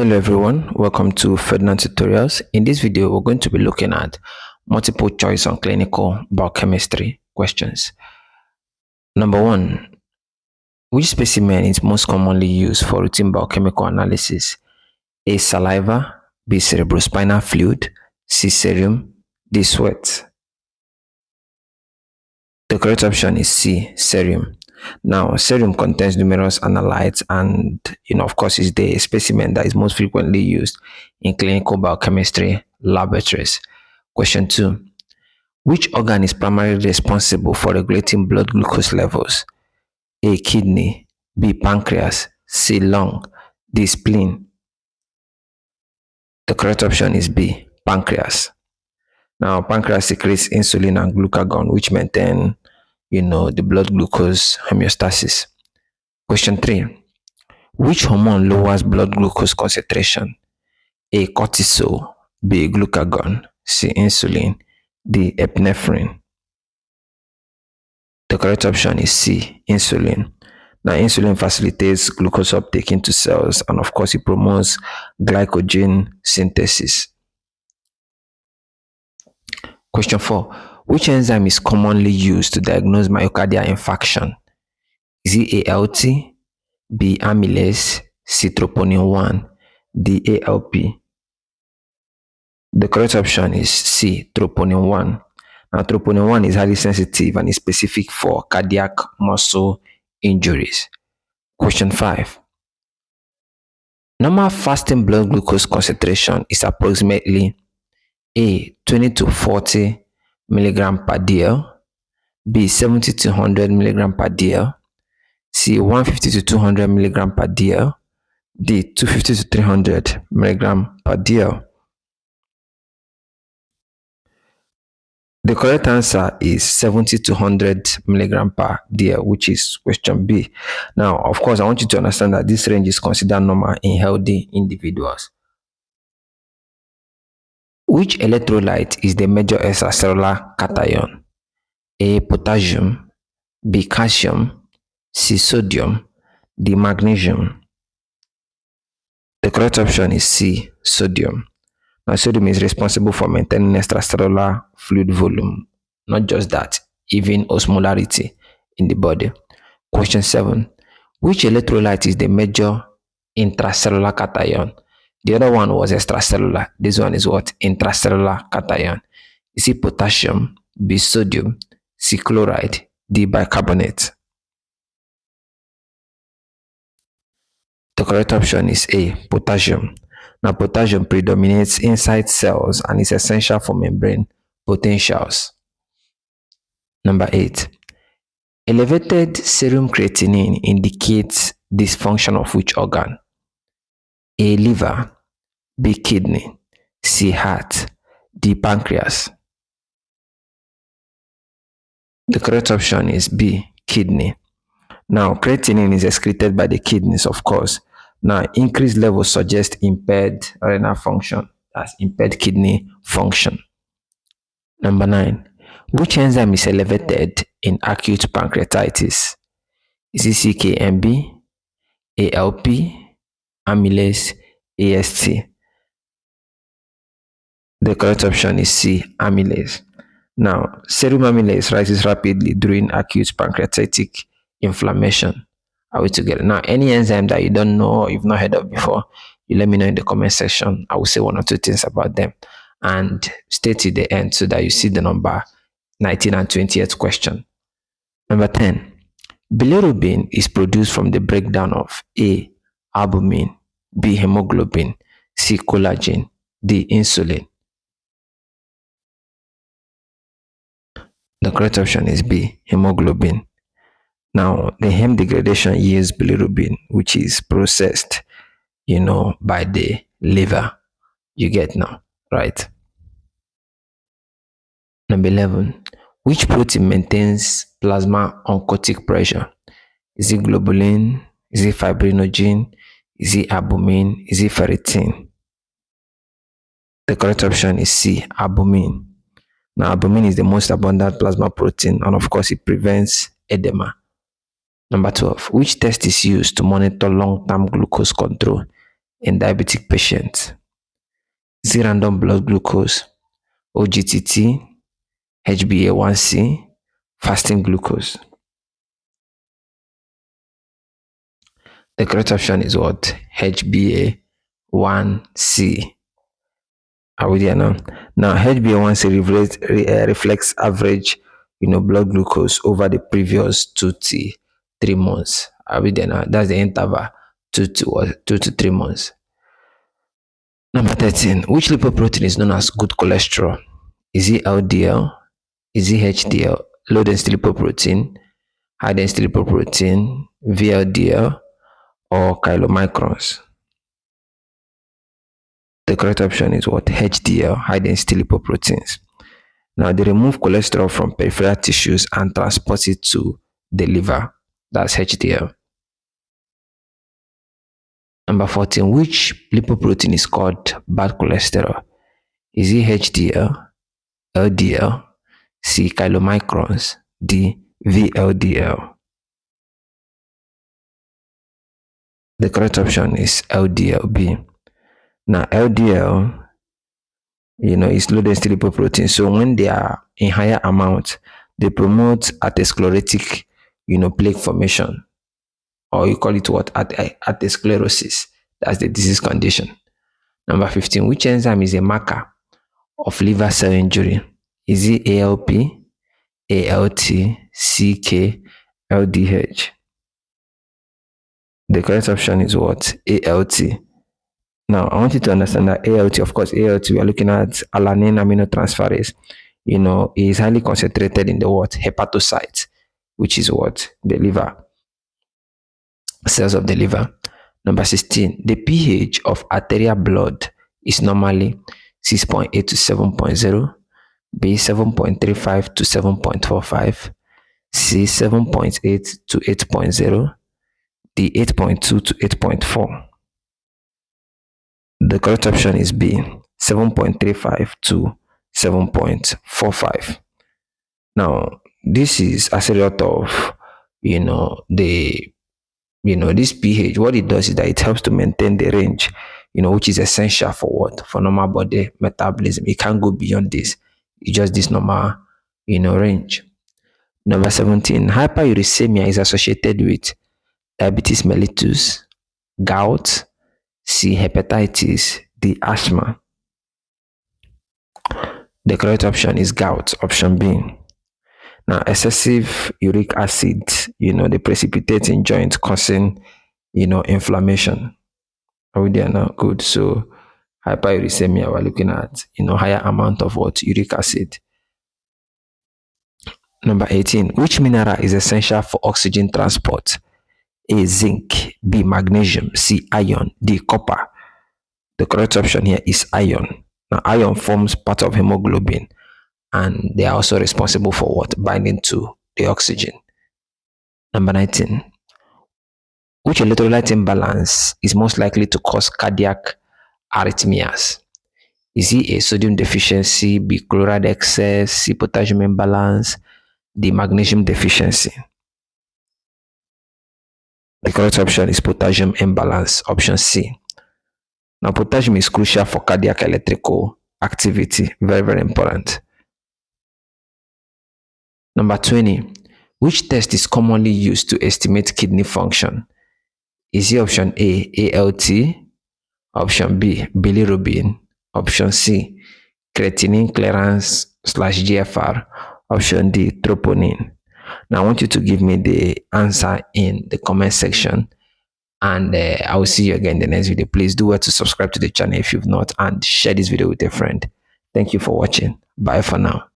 Hello everyone, welcome to Ferdinand Tutorials. In this video, we're going to be looking at multiple choice on clinical biochemistry questions. Number 1, which specimen is most commonly used for routine biochemical analysis? A. Saliva, B. Cerebrospinal fluid, C. Serum, D. Sweat. The correct option is C. Serum. Now, serum contains numerous analytes and, of course, is the specimen that is most frequently used in clinical biochemistry laboratories. Question 2. Which organ is primarily responsible for regulating blood glucose levels? A. Kidney, B. Pancreas, C. Lung, D. Spleen. The correct option is B. Pancreas. Now, pancreas secretes insulin and glucagon, which maintain the blood glucose homeostasis. Question 3. Which hormone lowers blood glucose concentration? A. Cortisol, B. Glucagon, C. Insulin, D. Epinephrine. The correct option is C. Insulin. Now, insulin facilitates glucose uptake into cells and, of course, it promotes glycogen synthesis. Question 4. Which enzyme is commonly used to diagnose myocardial infarction? Is it ALT, B. Amylase, C. Troponin 1, D. ALP? The correct option is C. Troponin 1. Now, troponin 1 is highly sensitive and is specific for cardiac muscle injuries. Question 5. Normal fasting blood glucose concentration is approximately A. 20 to 40 mg per dl, B. 70 to 100 mg per dl, C. 150 to 200 mg per dl, D. 250 to 300 mg per dl. The correct answer is 70 to 100 mg per dl, which is question B. Now, of course, I want you to understand that this range is considered normal in healthy individuals. Which electrolyte is the major extracellular cation? A. Potassium, B. Calcium, C. Sodium, D. Magnesium. The correct option is C. Sodium. Now, sodium is responsible for maintaining extracellular fluid volume. Not just that, even osmolarity in the body. Question 7. Which electrolyte is the major intracellular cation? The other one was extracellular. This one is what? Intracellular cation. Is it potassium, B. Sodium, C. Chloride, D. Bicarbonate? The correct option is A. Potassium. Now, potassium predominates inside cells and is essential for membrane potentials. Number 8. Elevated serum creatinine indicates dysfunction of which organ? A. Liver, B. Kidney, C. Heart, D. Pancreas. The correct option is B. Kidney. Now, creatinine is excreted by the kidneys, of course. Now, increased levels suggest impaired renal function, that's impaired kidney function. Number 9. Which enzyme is elevated in acute pancreatitis? Is it CKMB, ALP, amylase, AST? The correct option is C. Amylase. Now, serum amylase rises rapidly during acute pancreatic inflammation. Are we together? Now, any enzyme that you don't know or you've not heard of before, you let me know in the comment section. I will say one or two things about them. And stay till the end so that you see the number 19 and 20th question. Number 10. Bilirubin is produced from the breakdown of A. Albumin, B. Hemoglobin, C. Collagen, D. Insulin. The correct option is B. Hemoglobin. Now, the heme degradation yields bilirubin, which is processed, by the liver. You get now, right? Number 11. Which protein maintains plasma oncotic pressure? Is it globulin? Is it fibrinogen? Is it albumin? Is it ferritin? The correct option is C. Albumin. Now, albumin is the most abundant plasma protein, and of course, it prevents edema. Number 12. Which test is used to monitor long-term glucose control? in diabetic patients? Is it random blood glucose, OGTT, HbA1c, fasting glucose? The correct option is what? HbA1c. Are we there now? Now, HbA1c reflects average, blood glucose over the previous 2 to 3 months. Are we there now? That's the interval, 2 to 3 months. Number 13. Which lipoprotein is known as good cholesterol? Is it LDL? Is it HDL? Low density lipoprotein, high density lipoprotein, VLDL, or chylomicrons? The correct option is what? HDL, high density lipoproteins. Now, they remove cholesterol from peripheral tissues and transport it to the liver. That's HDL. Number 14. Which lipoprotein is called bad cholesterol? Is it HDL, LDL, C, chylomicrons, D, VLDL? The correct option is LDLB. Now, LDL, is low density lipoprotein. So when they are in higher amount, they promote atherosclerotic, plaque formation, or you call it what? Atherosclerosis. That's the disease condition. Number 15. Which enzyme is a marker of liver cell injury? Is it ALP, ALT, CK, LDH? The correct option is what? ALT. Now, I want you to understand that ALT, of course, ALT, we are looking at alanine aminotransferase. Is highly concentrated in the what? Hepatocyte, which is what? The liver, cells of the liver. Number 16. The pH of arterial blood is normally 6.8 to 7.0, B 7.35 to 7.45, C 7.8 to 8.0, D 8.2 to 8.4. The correct option is B 7.35 to 7.45. Now, this is as a result of this pH. What it does is that it helps to maintain the range, which is essential for what? For normal body metabolism. It can't go beyond this. It's just this normal, range. Number 17. Hyperuricemia is associated with diabetes mellitus, gout, C, hepatitis, D, asthma. The correct option is gout, option B. Now, excessive uric acid, they precipitate in joints, causing, inflammation. Are we there now? Good. So, hyperuricemia, we're looking at, higher amount of what? Uric acid. Number 18. Which mineral is essential for oxygen transport? A, zinc, B, magnesium, C, iron, D, copper. The correct option here is iron. Now, iron forms part of hemoglobin, and they are also responsible for what? Binding to the oxygen. Number 19. Which electrolyte imbalance is most likely to cause cardiac arrhythmias? Is it A, sodium deficiency, B, chloride excess, C, potassium imbalance, D, magnesium deficiency? The correct option is potassium imbalance, option C. Now, potassium is crucial for cardiac electrical activity. Very, very important. Number 20. Which test is commonly used to estimate kidney function? Is it option A, ALT, option B, bilirubin, option C, creatinine clearance / GFR, option D, troponin? Now, I want you to give me the answer in the comment section, and I will see you again in the next video. Please do well to subscribe to the channel if you've not, and share this video with a friend. Thank you for watching. Bye for now.